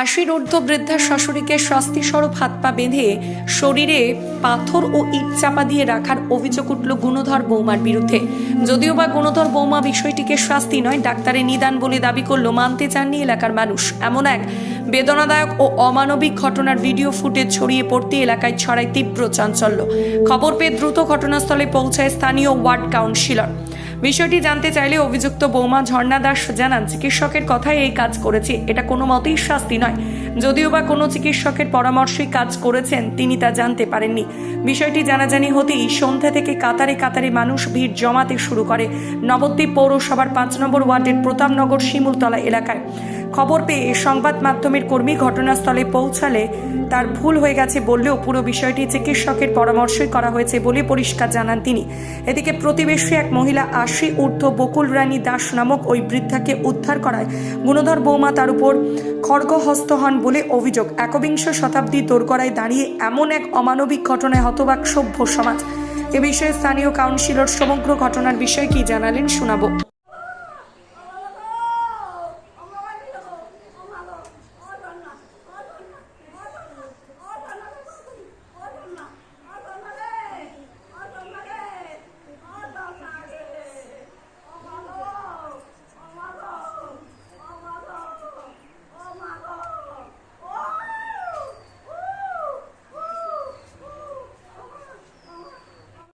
80 ঊর্ধ্ব বৃদ্ধা শাশুড়িকে শাস্তিস্বরূপ হাত পা বেঁধে শরীরে পাথর ও ইট চাপা দিয়ে রাখার অভিযোগ উঠল গুণধর বৌমার বিরুদ্ধে। যদিও বা গুণধর বৌমা বিষয়টিকে শাস্তি নয় ডাক্তারের নিদান বলে দাবি করল, মানতে চাননি এলাকার মানুষ। এমন এক বেদনাদায়ক ও অমানবিক ঘটনার ভিডিও ফুটেজ ছড়িয়ে পড়তে এলাকায় ছড়ায় তীব্র চাঞ্চল্য। খবর পেয়ে দ্রুত ঘটনাস্থলে পৌঁছায় স্থানীয় ওয়ার্ড কাউন্সিলর। বিষয়টি জানতে চাইলে অভিযুক্ত বৌমা ঝর্ণা দাস জানান, চিকিৎসকের কথায় এই কাজ করেছে, এটা কোনো মতেই শাস্তি নয়। যদিও বা কোনো চিকিৎসকের পরামর্শে কাজ করেছেন তিনি তা জানতে পারেননি। বিষয়টি জানাজানি হতেই সন্ধ্যা থেকে কাতারে কাতারে মানুষ ভিড় জমাতে শুরু করে নবদ্বীপ পৌরসভার 5 নম্বর ওয়ার্ডের প্রতাপনগর শিমুলতলা এলাকায়। খবর পেয়ে সংবাদ মাধ্যমের কর্মী ঘটনাস্থলে পৌঁছালে তার ভুল হয়ে গেছে বললেও পুরো বিষয়টি চিকিৎসকের পরামর্শই করা হয়েছে বলে পরিষ্কার জানান তিনি। এদিকে প্রতিবেশী এক মহিলা 80 ঊর্ধ্ব বকুল রানী দাস নামক ওই বৃদ্ধাকে উদ্ধার করায় গুণধর বৌমা তার উপর খড়গহস্ত হন বলে অভিযোগ। একবিংশ শতাব্দীর দোরগোড়ায় দাঁড়িয়ে এমন এক অমানবিক ঘটনায় হতবাক সভ্য সমাজ। এ বিষয়ে স্থানীয় কাউন্সিলর সমগ্র ঘটনার বিষয়ে কি জানালেন শোনাবো।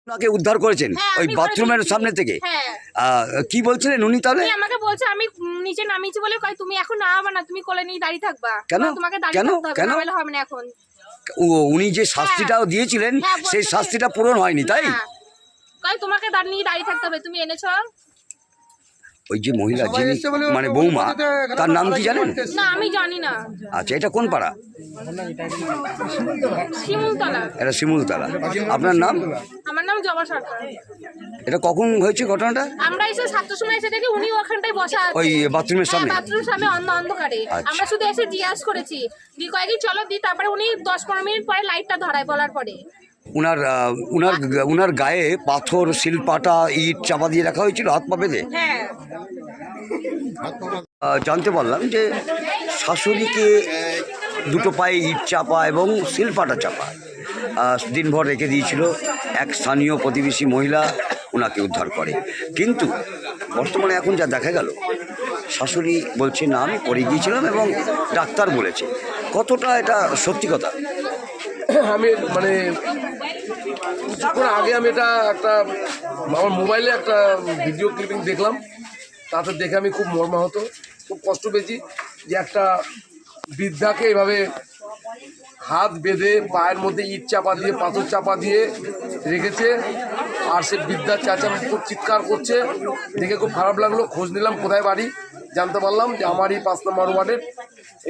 ওনাকে উদ্ধার করেছেন ওই বাথরুমের সামনে থেকে। কি বলছিলেন উনি? তাহলে আমাকে বলছে আমি নিচে নামিয়েছি বলে কই তুমি এখন নামাবা না, তুমি কোলে নিয়ে দাঁড়িয়ে থাকবা। কেন? তোমাকে দাঁড়িয়ে থাকতে হবে, নামালে হবে না এখন। উনি যে শাস্তিটাও দিয়েছিলেন সেই শাস্তিটা পূরণ হয়নি, তাই? কই তোমাকে নিয়ে দাঁড়িয়ে থাকতে হবে, তুমি এনেছো। ওই যে মহিলা যিনি মানে বৌমা, তার নাম কি জানেন? না আমি জানি না। আচ্ছা, এটা কোন পাড়া? শিমুলতলা। এটা শিমুলতলা। আপনার নাম? আমার নাম জবা সরকার। এটা কখন হয়েছে ঘটনাটা? আমরা এসে 7টার সময় এসে দেখি উনি ওখানটায় বসা আছে ওই বাথরুমের সামনে। বাথরুমের সামনে অন্ধকারে। আমরা শুধু এসে জিজ্ঞাসা করেছি দি কয়েকদিন চলো দি, তারপরে উনি 10-15 মিনিট পরে লাইটটা ধরায় বলার পরে উনার গায়ে পাথর, শিলপাটা, ইট চাপা দিয়ে রাখা হয়েছিল হাত পা বেঁধে। জানতে পারলাম যে শাশুড়িকে দুটো পায়ে ইট চাপা এবং শিলপাটা চাপা দিনভর রেখে দিয়েছিল এক স্থানীয় প্রতিবেশী মহিলা, ওনাকে উদ্ধার করে। কিন্তু বর্তমানে এখন যা দেখা গেল, শাশুড়ি বলছে না আমি পড়ে গিয়েছিলাম এবং ডাক্তার বলেছে। কতটা এটা সত্যি কথা? আমি মানে কিছুক্ষণ আগে আমি আমার মোবাইলে একটা ভিডিও ক্লিপিং দেখলাম, তাতে দেখে আমি খুব মর্মাহত, খুব কষ্ট পেয়েছি যে একটা বৃদ্ধাকে এভাবে হাত বেঁধে পায়ের মধ্যে ইট চাপা দিয়ে পাথর চাপা দিয়ে রেখেছে, আর সে বৃদ্ধার চেঁচামেচি খুব চিৎকার করছে। দেখে খুব খারাপ লাগলো। খোঁজ নিলাম কোথায় বাড়ি, জানতে পারলাম যে আমারই 5 নম্বর ওয়ার্ডের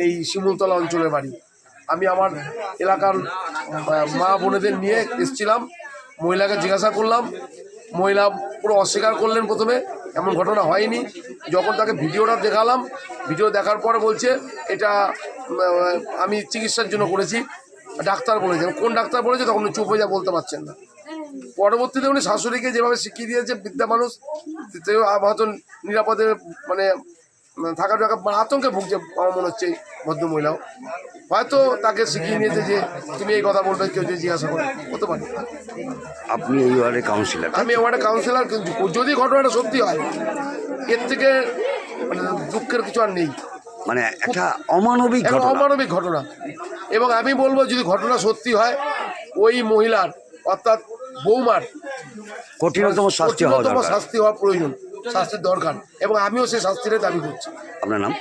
এই শিমুলতলা অঞ্চলের বাড়ি। আমি আমার এলাকার মা বোনেদের নিয়ে এসেছিলাম। মহিলাকে জিজ্ঞাসা করলাম, মহিলা পুরো অস্বীকার করলেন। প্রথমে এমন ঘটনা হয়নি। যখন তাকে ভিডিওটা দেখালাম, ভিডিও দেখার পরে বলছে এটা আমি চিকিৎসার জন্য করেছি, ডাক্তার বলেছেন। কোন ডাক্তার বলেছে তখন চুপ হয়ে যা, বলতে পারছেন না। পরবর্তীতে উনি শাশুড়িকে যেভাবে শিখিয়ে দিয়েছে, বৃদ্ধা মানুষ হয়তো নিরাপদে মানে থাকার আতঙ্কে ভুগছে আমার মনে হচ্ছে। এই ভদ্রমহিলাও হয়তো তাকে শিখিয়ে নিয়েছে যে তুমি এই কথা বলবে, কেউ যদি জিজ্ঞাসা করে, হতে পারে। আপনি এই ওয়ার্ডের কাউন্সিলর? আমি ওয়ার্ডের কাউন্সিলর। কিন্তু যদি ঘটনাটা সত্যি হয়, এর থেকে মানে দুঃখের কিছু আর নেই। মানে একটা অমানবিক ঘটনা। এবং আমি বলবো যদি ঘটনা সত্যি হয়, ওই মহিলার অর্থাৎ বৌমার কঠিনতম শাস্তি হওয়া প্রয়োজন, শাস্তির দরকার। এবং আমিও সেই শাস্তির দাবি করছি। আপনার নাম?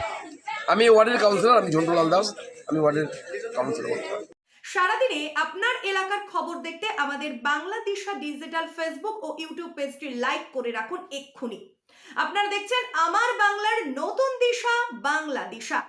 আমি ওয়ার্ডের কাউন্সিলর, আমি ঝন্টুলাল দাস, আমি ওয়ার্ডের কাউন্সিলর। সারাদিনে আপনার এলাকার খবর দেখতে আমাদের বাংলা দিশা ডিজিটাল ফেসবুক ও ইউটিউব পেজটি লাইক করে রাখুন এক্ষুনি। আপনারা দেখছেন আমার বাংলার নতুন দিশা, বাংলা দিশা।